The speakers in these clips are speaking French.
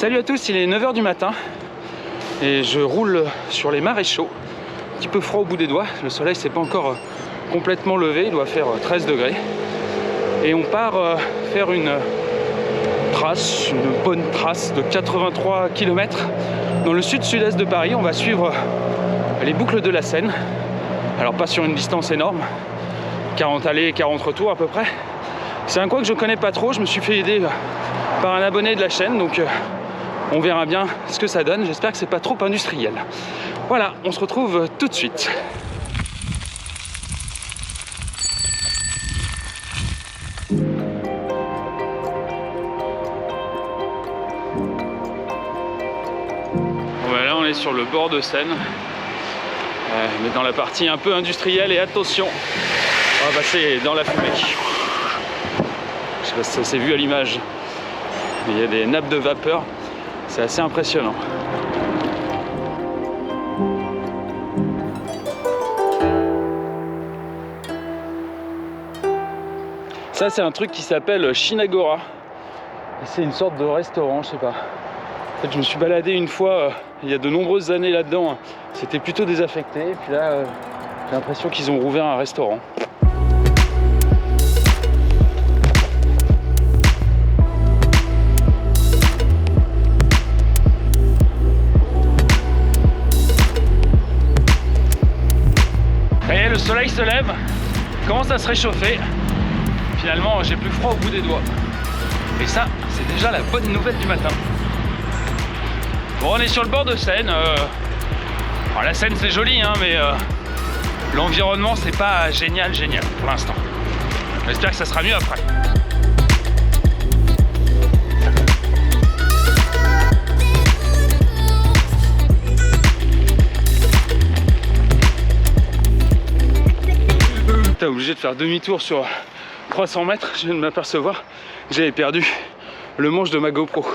Salut à tous, il est 9 h du matin et je roule sur les maréchaux. Un petit peu froid au bout des doigts, le soleil s'est pas encore complètement levé, il doit faire 13 degrés. Et on part faire une bonne trace de 83 km dans le sud-sud-est de Paris. On va suivre les boucles de la Seine. Alors pas sur une distance énorme, 40 allées et 40 retours à peu près. C'est un coin que je connais pas trop, je me suis fait aider par un abonné de la chaîne, donc on verra bien ce que ça donne. J'espère que c'est pas trop industriel. Voilà, on se retrouve tout de suite. Voilà, on est sur le bord de Seine, mais dans la partie un peu industrielle, et attention, on va passer dans la fumée. Je sais pas si ça s'est vu à l'image, mais il y a des nappes de vapeur, c'est assez impressionnant. Ça, c'est un truc qui s'appelle Shinagora. C'est une sorte de restaurant, je sais pas. En fait, je me suis baladé une fois il y a de nombreuses années là-dedans. C'était plutôt désaffecté. Et puis là, j'ai l'impression qu'ils ont rouvert un restaurant. Ça y est, le soleil se lève, commence à se réchauffer. Finalement, j'ai plus froid au bout des doigts. Et ça, c'est déjà la bonne nouvelle du matin. Bon, on est sur le bord de Seine. Alors, la Seine, c'est joli, hein, mais l'environnement, c'est pas génial pour l'instant. J'espère que ça sera mieux après. T'es obligé de faire demi-tour sur 300 mètres, je viens de m'apercevoir que j'avais perdu le manche de ma GoPro.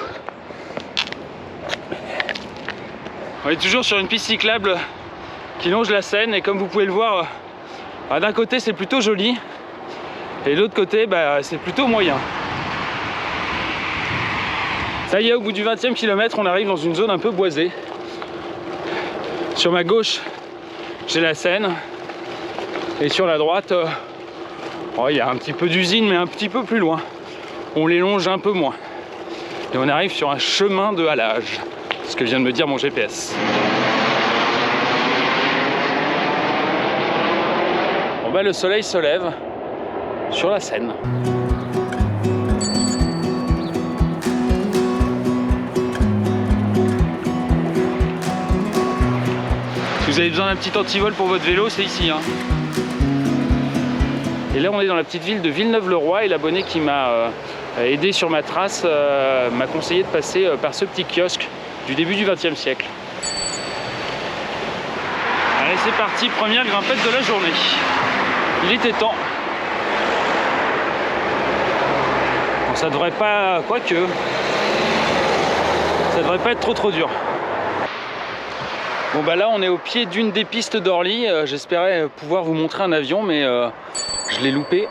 On est toujours sur une piste cyclable qui longe la Seine et comme vous pouvez le voir, d'un côté c'est plutôt joli et de l'autre côté c'est plutôt moyen. Ça y est, au bout du 20e kilomètre, on arrive dans une zone un peu boisée. Sur ma gauche, j'ai la Seine et sur la droite, il y a un petit peu d'usine, mais un petit peu plus loin. On les longe un peu moins. Et on arrive sur un chemin de halage. Ce que vient de me dire mon GPS. Bon le soleil se lève sur la Seine. Si vous avez besoin d'un petit antivol pour votre vélo, c'est ici, hein. Et là on est dans la petite ville de Villeneuve-le-Roi et l'abonné qui m'a aidé sur ma trace m'a conseillé de passer par ce petit kiosque du début du XXe siècle. Allez, c'est parti, première grimpette de la journée. Il était temps. Bon, ça devrait pas, quoique, ça devrait pas être trop dur. Bon là on est au pied d'une des pistes d'Orly. J'espérais pouvoir vous montrer un avion, mais je l'ai loupé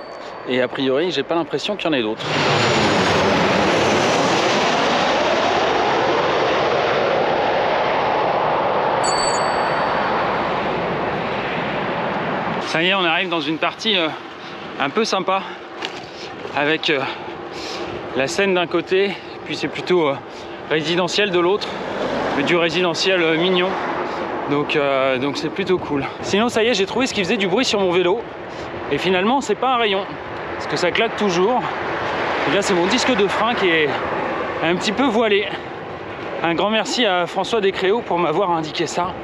et a priori j'ai pas l'impression qu'il y en ait d'autres. Ça y est, on arrive dans une partie un peu sympa avec la Seine d'un côté, puis c'est plutôt résidentiel de l'autre, mais du résidentiel mignon. Donc c'est plutôt cool. Sinon ça y est, j'ai trouvé ce qui faisait du bruit sur mon vélo. Et finalement c'est pas un rayon, parce que ça claque toujours. Et là c'est mon disque de frein qui est un petit peu voilé. Un grand merci à François Descréaux pour m'avoir indiqué ça.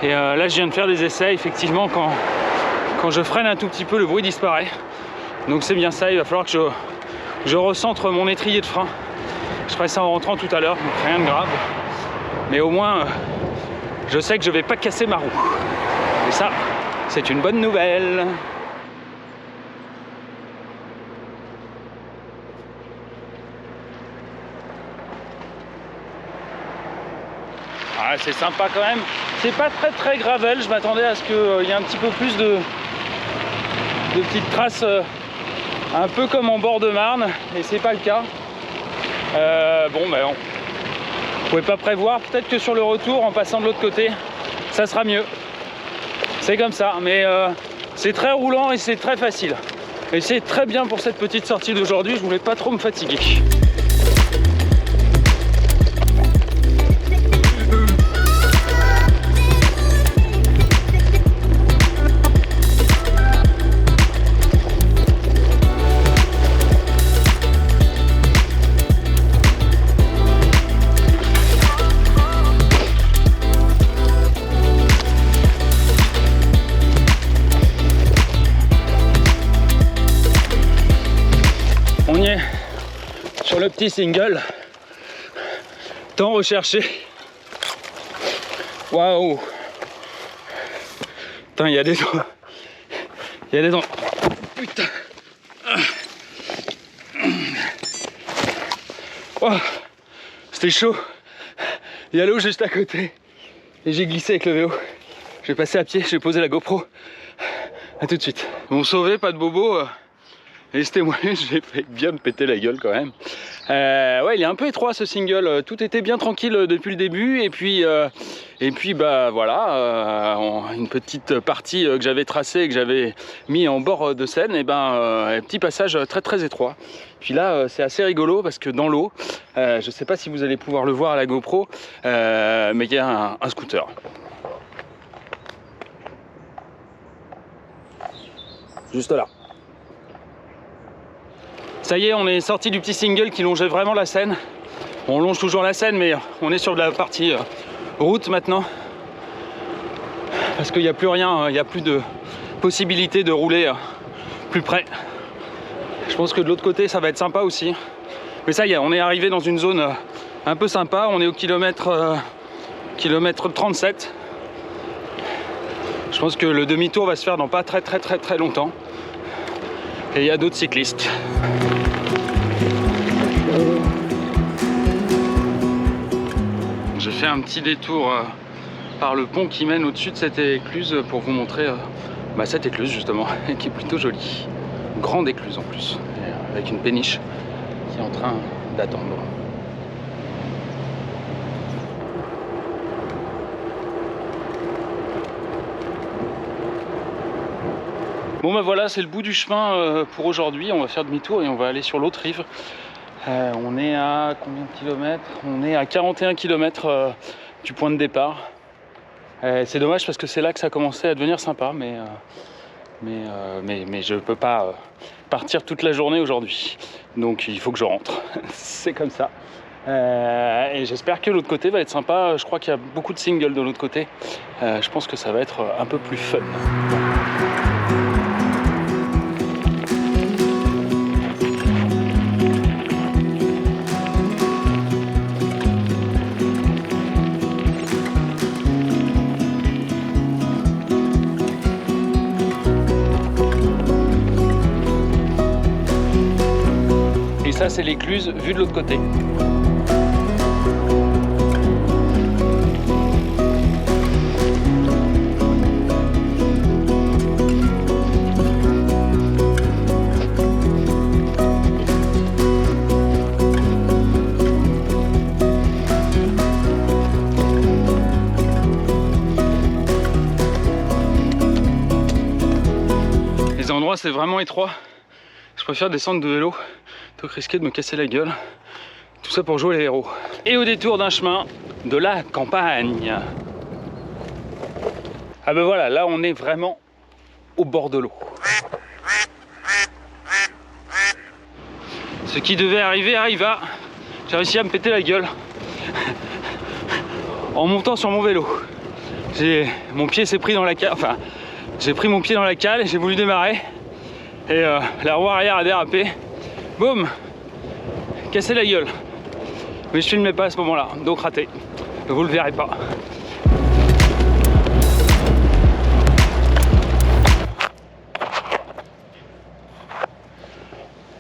Et là je viens de faire des essais, effectivement quand je freine un tout petit peu, le bruit disparaît. Donc c'est bien ça, il va falloir que je recentre mon étrier de frein. Je ferai ça en rentrant tout à l'heure, donc rien de grave. Mais au moins je sais que je vais pas casser ma roue. Et ça, c'est une bonne nouvelle. Ah, c'est sympa quand même. C'est pas très gravel, je m'attendais à ce qu'il y ait un petit peu plus de petites traces un peu comme en bord de Marne, et c'est pas le cas. Vous pouvez pas prévoir, peut-être que sur le retour, en passant de l'autre côté, ça sera mieux. C'est comme ça, mais c'est très roulant et c'est très facile. Et c'est très bien pour cette petite sortie d'aujourd'hui, je voulais pas trop me fatiguer. On y est sur le petit single tant recherché. Waouh! Putain, il y a des dents. Il y a des dents. Putain! Oh, c'était chaud. Il y a l'eau juste à côté. Et j'ai glissé avec le vélo. Je vais passer à pied, j'ai posé la GoPro. A tout de suite. Bon, sauvé, pas de bobo. Et c'était moi, j'ai fait bien me péter la gueule quand même. Ouais, il est un peu étroit ce single. Tout était bien tranquille depuis le début. Et puis bah voilà, une petite partie que j'avais tracée et que j'avais mis en bord de Seine. Et un petit passage très très étroit. Puis là, c'est assez rigolo parce que dans l'eau, je sais pas si vous allez pouvoir le voir à la GoPro, mais il y a un scooter. Juste là. Ça y est, on est sorti du petit single qui longeait vraiment la Seine. On longe toujours la Seine, mais on est sur de la partie route maintenant. Parce qu'il n'y a plus rien, il n'y a plus de possibilité de rouler plus près. Je pense que de l'autre côté, ça va être sympa aussi. Mais ça y est, on est arrivé dans une zone un peu sympa. On est au kilomètre 37. Je pense que le demi-tour va se faire dans pas très longtemps. Et il y a d'autres cyclistes. J'ai fait un petit détour par le pont qui mène au-dessus de cette écluse pour vous montrer cette écluse justement, qui est plutôt jolie. Grande écluse en plus, avec une péniche qui est en train d'attendre. Bon bah voilà, c'est le bout du chemin pour aujourd'hui. On va faire demi-tour et on va aller sur l'autre rive. On est à combien de kilomètres? On est à 41 km du point de départ. C'est dommage parce que c'est là que ça commençait à devenir sympa, mais je peux pas partir toute la journée aujourd'hui. Donc il faut que je rentre. C'est comme ça. Et j'espère que l'autre côté va être sympa. Je crois qu'il y a beaucoup de singles de l'autre côté. Je pense que ça va être un peu plus fun. Ça c'est l'écluse vue de l'autre côté. Les endroits c'est vraiment étroit. Je préfère descendre de vélo plutôt que risquer de me casser la gueule. Tout ça pour jouer les héros. Et au détour d'un chemin de la campagne. Ah ben voilà, là on est vraiment au bord de l'eau. Ce qui devait arriver arriva. J'ai réussi à me péter la gueule en montant sur mon vélo. Mon pied s'est pris dans la cale. Enfin, j'ai pris mon pied dans la cale et j'ai voulu démarrer. Et la roue arrière a dérapé. Boum! Cassé la gueule. Mais je filmais pas à ce moment-là, donc raté. Vous le verrez pas.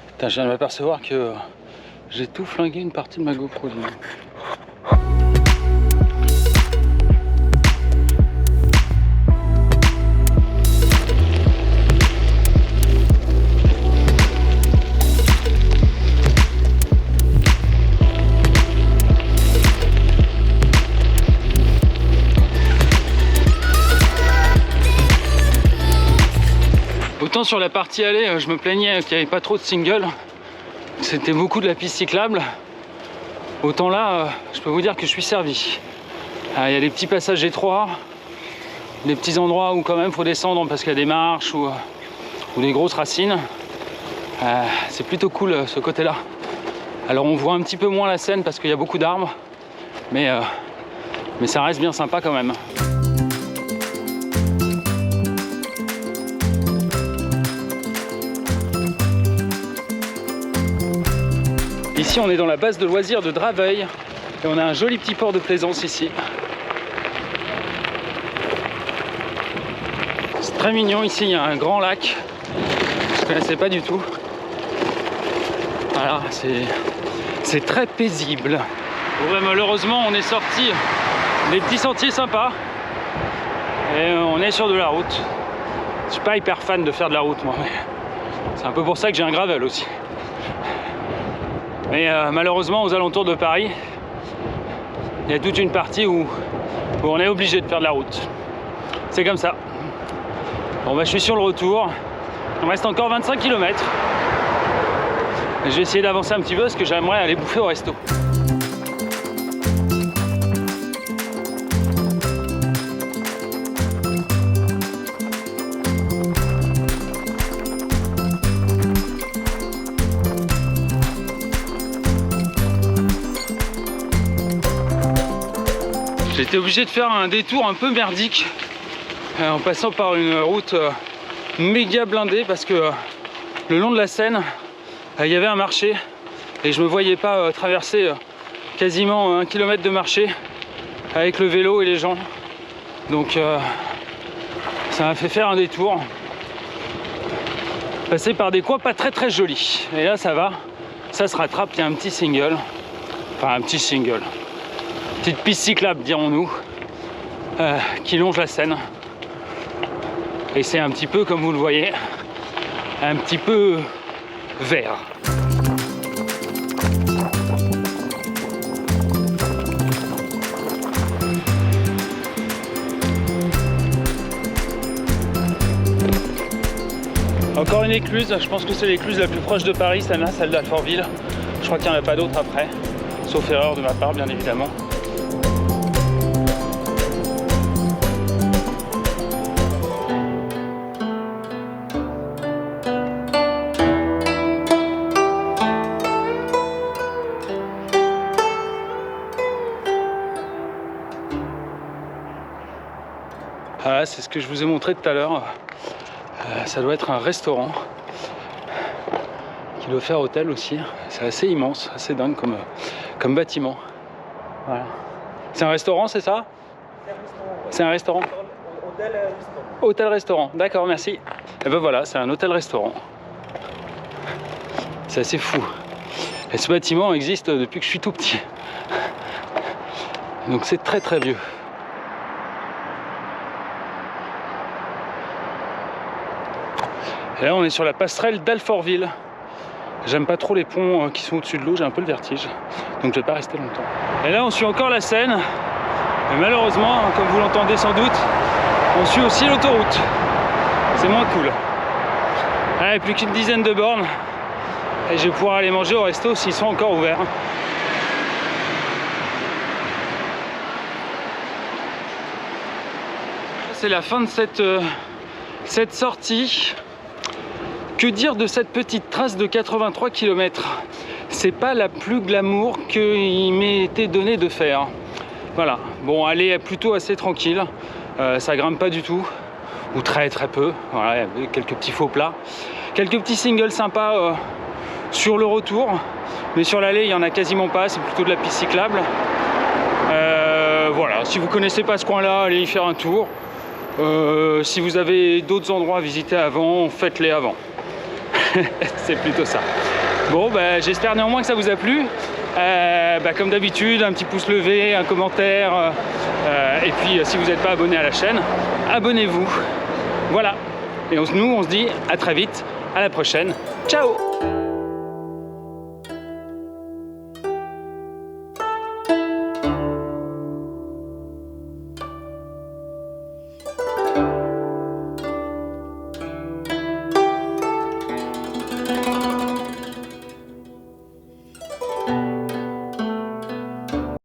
Putain, je viens de m'apercevoir que j'ai tout flingué une partie de ma GoPro. Autant sur la partie aller, je me plaignais qu'il n'y avait pas trop de singles, c'était beaucoup de la piste cyclable. Autant là, je peux vous dire que je suis servi. Il y a des petits passages étroits, des petits endroits où quand même faut descendre parce qu'il y a des marches ou des grosses racines. C'est plutôt cool ce côté-là. Alors on voit un petit peu moins la Seine parce qu'il y a beaucoup d'arbres, mais ça reste bien sympa quand même. Ici on est dans la base de loisirs de Draveil et on a un joli petit port de plaisance ici. C'est très mignon ici, il y a un grand lac. Je ne connaissais pas du tout. Voilà, c'est très paisible. Bon, ben, malheureusement on est sorti des petits sentiers sympas et on est sur de la route. Je suis pas hyper fan de faire de la route moi, mais c'est un peu pour ça que j'ai un gravel aussi. Mais malheureusement aux alentours de Paris, il y a toute une partie où on est obligé de faire de la route. C'est comme ça. Bon bah je suis sur le retour. Il me reste encore 25 km. Je vais essayer d'avancer un petit peu parce que j'aimerais aller bouffer au resto. J'ai été obligé de faire un détour un peu merdique en passant par une route méga blindée parce que le long de la Seine, il y avait un marché et je me voyais pas traverser quasiment 1 km de marché avec le vélo et les gens. Donc ça m'a fait faire un détour, passer par des coins pas très jolis. Et là ça va, ça se rattrape, il y a un petit single, enfin un petit single, petite piste cyclable dirons-nous, qui longe la Seine. Et c'est un petit peu, comme vous le voyez, un petit peu vert. Encore une écluse, je pense que c'est l'écluse la plus proche de Paris, celle-là, celle d'Alfortville. Je crois qu'il n'y en a pas d'autres après, sauf erreur de ma part, bien évidemment. Voilà, c'est ce que je vous ai montré tout à l'heure. Ça doit être un restaurant qui doit faire hôtel aussi. C'est assez immense, assez dingue comme bâtiment. Voilà. C'est un restaurant, c'est ça? C'est un restaurant. Hôtel-restaurant, d'accord, merci. Et ben voilà, c'est un hôtel-restaurant. C'est assez fou. Et ce bâtiment existe depuis que je suis tout petit. Donc c'est très vieux. Et là on est sur la passerelle d'Alfortville. J'aime pas trop les ponts qui sont au-dessus de l'eau, j'ai un peu le vertige. Donc je vais pas rester longtemps. Et là on suit encore la Seine. Mais malheureusement, comme vous l'entendez sans doute, on suit aussi l'autoroute. C'est moins cool. Allez, plus qu'une dizaine de bornes. Et je vais pouvoir aller manger au resto s'ils sont encore ouverts. C'est la fin de cette sortie. Que dire de cette petite trace de 83 km? C'est pas la plus glamour qu'il m'ait été donné de faire. Voilà, bon, elle est plutôt assez tranquille, ça grimpe pas du tout, ou très peu. Voilà, il y a quelques petits faux plats, quelques petits singles sympas sur le retour, mais sur l'aller il y en a quasiment pas, c'est plutôt de la piste cyclable. Voilà, si vous connaissez pas ce coin-là, allez y faire un tour. Si vous avez d'autres endroits à visiter avant, faites-les avant. C'est plutôt ça. Bon, bah, j'espère néanmoins que ça vous a plu. Comme d'habitude, un petit pouce levé, un commentaire. Et puis, si vous n'êtes pas abonné à la chaîne, abonnez-vous. Voilà. Et nous, on se dit à très vite. À la prochaine. Ciao!